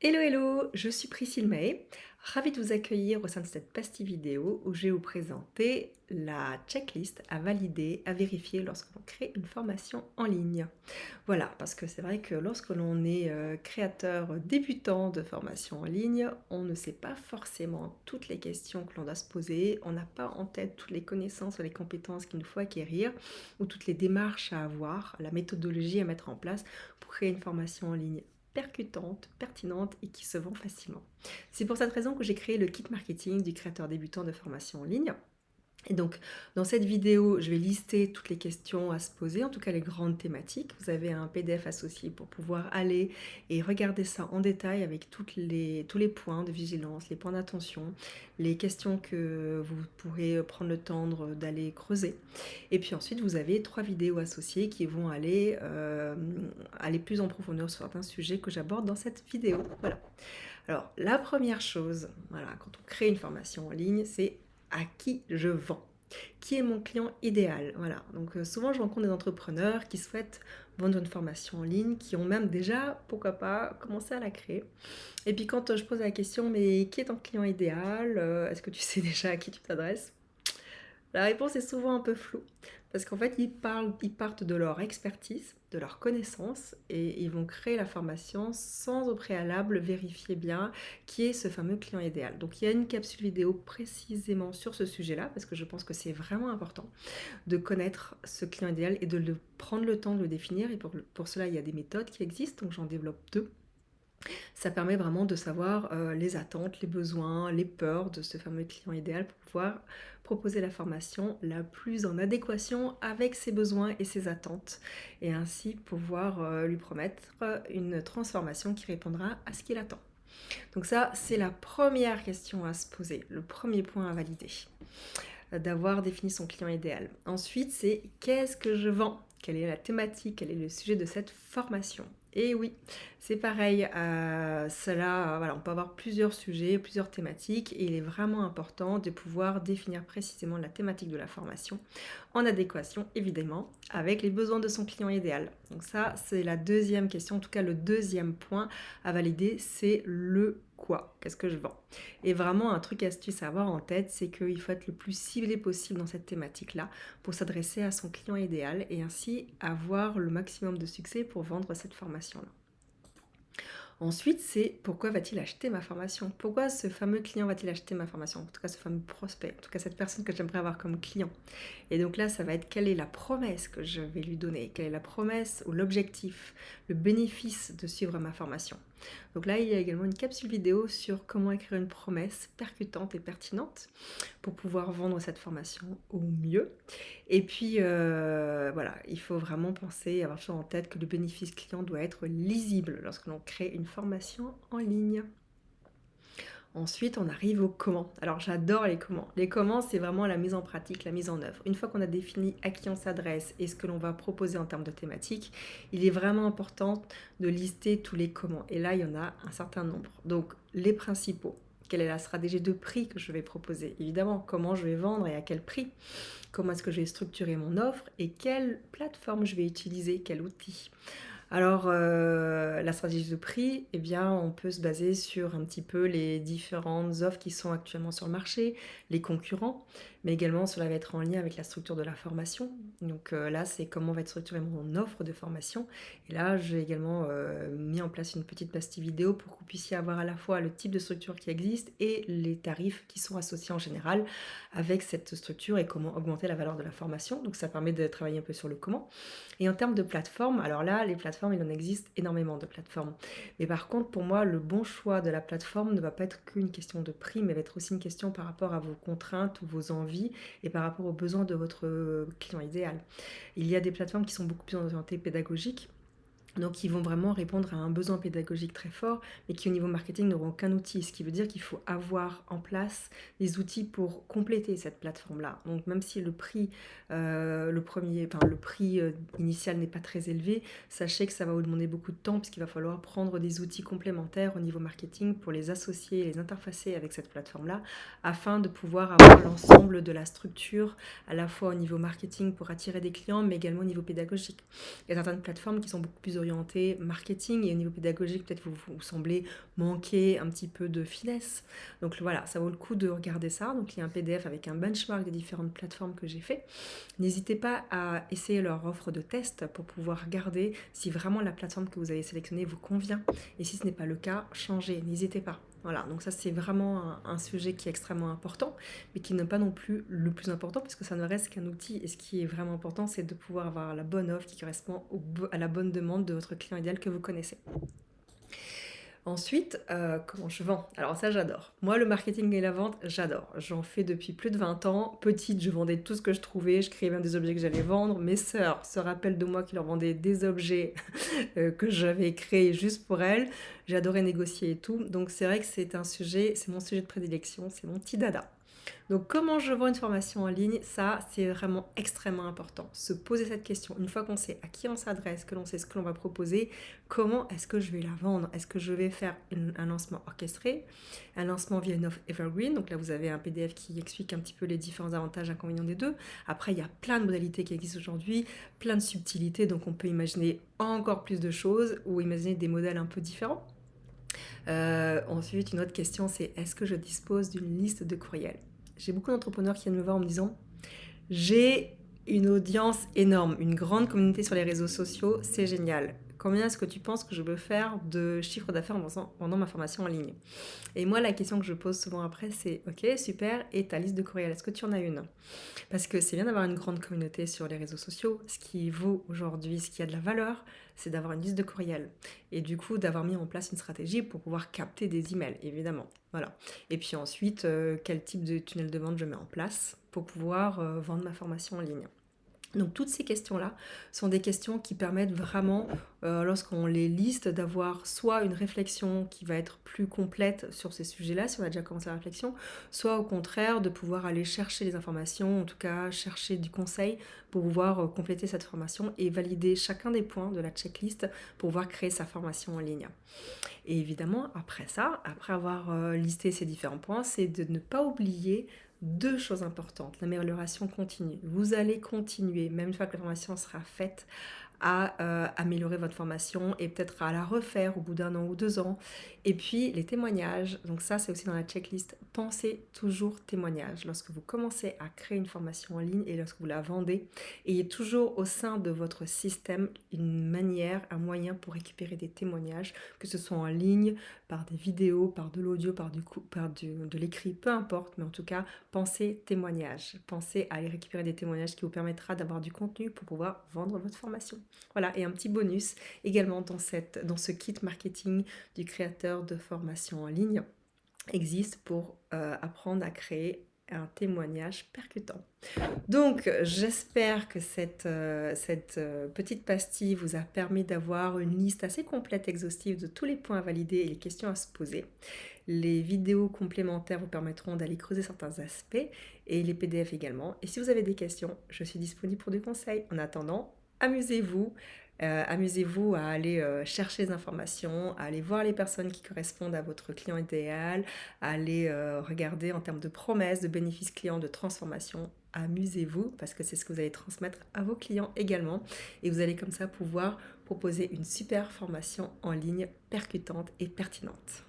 Hello, hello, je suis Priscille Mahé, ravie de vous accueillir au sein de cette pastille vidéo où je vais vous présenter la checklist à valider, à vérifier lorsque l'on crée une formation en ligne. Voilà, parce que c'est vrai que lorsque l'on est créateur débutant de formation en ligne, on ne sait pas forcément toutes les questions que l'on doit se poser, on n'a pas en tête toutes les connaissances ou les compétences qu'il nous faut acquérir, ou toutes les démarches à avoir, la méthodologie à mettre en place pour créer une formation en ligne percutante, pertinente et qui se vend facilement. C'est pour cette raison que j'ai créé le kit marketing du créateur débutant de formation en ligne. Et donc, dans cette vidéo, je vais lister toutes les questions à se poser, en tout cas les grandes thématiques. Vous avez un PDF associé pour pouvoir aller et regarder ça en détail avec tous les points de vigilance, les points d'attention, les questions que vous pourrez prendre le temps d'aller creuser. Et puis ensuite, vous avez 3 vidéos associées qui vont aller plus en profondeur sur certains sujets que j'aborde dans cette vidéo. Voilà. Alors, la première chose, voilà, quand on crée une formation en ligne, c'est à qui je vends. Qui est mon client idéal? Voilà. Donc, souvent, je rencontre des entrepreneurs qui souhaitent vendre une formation en ligne, qui ont même déjà, pourquoi pas, commencé à la créer. Et puis, quand je pose la question, mais qui est ton client idéal? Est-ce que tu sais déjà à qui tu t'adresses? La réponse est souvent un peu floue, parce qu'en fait, ils partent de leur expertise, de leurs connaissances, et ils vont créer la formation sans au préalable vérifier bien qui est ce fameux client idéal. Donc il y a une capsule vidéo précisément sur ce sujet-là, parce que je pense que c'est vraiment important de connaître ce client idéal et prendre le temps de le définir. Et pour cela, il y a des méthodes qui existent, donc j'en développe deux. Ça permet vraiment de savoir les attentes, les besoins, les peurs de ce fameux client idéal pour pouvoir proposer la formation la plus en adéquation avec ses besoins et ses attentes et ainsi pouvoir lui promettre une transformation qui répondra à ce qu'il attend. Donc ça, c'est la première question à se poser, le premier point à valider, d'avoir défini son client idéal. Ensuite, c'est qu'est-ce que je vends? Quelle est la thématique? Quel est le sujet de cette formation? Et oui, c'est pareil, voilà, on peut avoir plusieurs sujets, plusieurs thématiques, et il est vraiment important de pouvoir définir précisément la thématique de la formation, en adéquation évidemment avec les besoins de son client idéal. Donc ça, c'est la deuxième question, en tout cas le deuxième point à valider, c'est le quoi, qu'est-ce que je vends. Et vraiment un truc astuce à avoir en tête, c'est qu'il faut être le plus ciblé possible dans cette thématique-là pour s'adresser à son client idéal et ainsi avoir le maximum de succès pour vendre cette formation-là. Ensuite, c'est pourquoi va-t-il acheter ma formation? Pourquoi ce fameux client va-t-il acheter ma formation? En tout cas, ce fameux prospect, en tout cas cette personne que j'aimerais avoir comme client. Et donc là, ça va être quelle est la promesse que je vais lui donner? Quelle est la promesse ou l'objectif, le bénéfice de suivre ma formation? Donc là, il y a également une capsule vidéo sur comment écrire une promesse percutante et pertinente pour pouvoir vendre cette formation au mieux. Et puis, voilà, il faut vraiment penser, avoir toujours en tête que le bénéfice client doit être lisible lorsque l'on crée une formation en ligne. Ensuite, on arrive au comment. Alors, j'adore les comment. Les comment, c'est vraiment la mise en pratique, la mise en œuvre. Une fois qu'on a défini à qui on s'adresse et ce que l'on va proposer en termes de thématique, il est vraiment important de lister tous les comment. Et là, il y en a un certain nombre. Donc, les principaux. Quelle est la stratégie de prix que je vais proposer? Évidemment, comment je vais vendre et à quel prix? Comment est-ce que je vais structurer mon offre et quelle plateforme je vais utiliser, quel outil? Alors, la stratégie de prix, eh bien, on peut se baser sur un petit peu les différentes offres qui sont actuellement sur le marché, les concurrents, mais également cela va être en lien avec la structure de la formation. Donc là, c'est comment va être structurée mon offre de formation. Et là, j'ai également mis en place une petite pastille vidéo pour que vous puissiez avoir à la fois le type de structure qui existe et les tarifs qui sont associés en général avec cette structure et comment augmenter la valeur de la formation. Donc ça permet de travailler un peu sur le comment. Et en termes de plateformes, alors là, les plateformes, il en existe énormément de plateformes. Mais par contre, pour moi, le bon choix de la plateforme ne va pas être qu'une question de prix, mais va être aussi une question par rapport à vos contraintes ou vos envies et par rapport aux besoins de votre client idéal. Il y a des plateformes qui sont beaucoup plus orientées pédagogiques. Donc, ils vont vraiment répondre à un besoin pédagogique très fort, mais qui au niveau marketing n'auront aucun outil. Ce qui veut dire qu'il faut avoir en place des outils pour compléter cette plateforme-là. Donc, même si le prix, le prix initial n'est pas très élevé, sachez que ça va vous demander beaucoup de temps, puisqu'il va falloir prendre des outils complémentaires au niveau marketing pour les associer, les interfacer avec cette plateforme-là, afin de pouvoir avoir l'ensemble de la structure, à la fois au niveau marketing pour attirer des clients, mais également au niveau pédagogique. Il y a certaines plateformes qui sont beaucoup plus orienté marketing et au niveau pédagogique, peut-être vous semblez manquer un petit peu de finesse. Donc voilà, ça vaut le coup de regarder ça. Donc il y a un PDF avec un benchmark des différentes plateformes que j'ai fait. N'hésitez pas à essayer leur offre de test pour pouvoir regarder si vraiment la plateforme que vous avez sélectionnée vous convient. Et si ce n'est pas le cas, changez, n'hésitez pas. Voilà, donc ça c'est vraiment un sujet qui est extrêmement important, mais qui n'est pas non plus le plus important, parce que ça ne reste qu'un outil, et ce qui est vraiment important, c'est de pouvoir avoir la bonne offre qui correspond à la bonne demande de votre client idéal que vous connaissez. Ensuite, comment je vends? Alors ça, j'adore. Moi, le marketing et la vente, j'adore. J'en fais depuis plus de 20 ans. Petite, je vendais tout ce que je trouvais. Je créais même des objets que j'allais vendre. Mes sœurs se rappellent de moi qui leur vendais des objets que j'avais créés juste pour elles. J'adorais négocier et tout. Donc c'est vrai que c'est un sujet, c'est mon sujet de prédilection, c'est mon petit dada. Donc comment je vends une formation en ligne, ça c'est vraiment extrêmement important. Se poser cette question, une fois qu'on sait à qui on s'adresse, que l'on sait ce que l'on va proposer, comment est-ce que je vais la vendre? Est-ce que je vais faire un lancement orchestré, un lancement via une offre evergreen? Donc là vous avez un PDF qui explique un petit peu les différents avantages et inconvénients des deux. Après il y a plein de modalités qui existent aujourd'hui, plein de subtilités, donc on peut imaginer encore plus de choses ou imaginer des modèles un peu différents. Ensuite, une autre question, c'est est-ce que je dispose d'une liste de courriels? J'ai beaucoup d'entrepreneurs qui viennent me voir en me disant j'ai une audience énorme, une grande communauté sur les réseaux sociaux, c'est génial. Combien est-ce que tu penses que je peux faire de chiffre d'affaires en vendant ma formation en ligne? Et moi, la question que je pose souvent après, c'est ok, super, et ta liste de courriels, est-ce que tu en as une? Parce que c'est bien d'avoir une grande communauté sur les réseaux sociaux. Ce qui vaut aujourd'hui, ce qui a de la valeur, c'est d'avoir une liste de courriels. Et du coup, d'avoir mis en place une stratégie pour pouvoir capter des emails, évidemment. Voilà. Et puis ensuite, quel type de tunnel de vente je mets en place pour pouvoir vendre ma formation en ligne. Donc toutes ces questions-là sont des questions qui permettent vraiment, lorsqu'on les liste, d'avoir soit une réflexion qui va être plus complète sur ces sujets-là, si on a déjà commencé la réflexion, soit au contraire de pouvoir aller chercher les informations, en tout cas chercher du conseil pour pouvoir compléter cette formation et valider chacun des points de la checklist pour pouvoir créer sa formation en ligne. Et évidemment, après ça, après avoir listé ces différents points, c'est de ne pas oublier deux choses importantes, l'amélioration continue. Vous allez continuer, même une fois que la formation sera faite, à améliorer votre formation et peut-être à la refaire au bout d'1 an ou 2 ans. Et puis les témoignages, donc ça c'est aussi dans la checklist, pensez toujours témoignages. Lorsque vous commencez à créer une formation en ligne et lorsque vous la vendez, ayez toujours au sein de votre système une manière, un moyen pour récupérer des témoignages, que ce soit en ligne, par des vidéos, par de l'audio, de l'écrit, peu importe, mais en tout cas, pensez témoignages. Pensez à aller récupérer des témoignages qui vous permettra d'avoir du contenu pour pouvoir vendre votre formation. Voilà, et un petit bonus également dans ce kit marketing du créateur de formation en ligne existe pour apprendre à créer un témoignage percutant. Donc, j'espère que cette petite pastille vous a permis d'avoir une liste assez complète, exhaustive de tous les points à valider et les questions à se poser. Les vidéos complémentaires vous permettront d'aller creuser certains aspects et les PDF également. Et si vous avez des questions, je suis disponible pour des conseils. En attendant, amusez-vous. Amusez-vous à aller chercher des informations, à aller voir les personnes qui correspondent à votre client idéal, à aller regarder en termes de promesses, de bénéfices clients, de transformation. Amusez-vous parce que c'est ce que vous allez transmettre à vos clients également. Et vous allez comme ça pouvoir proposer une super formation en ligne percutante et pertinente.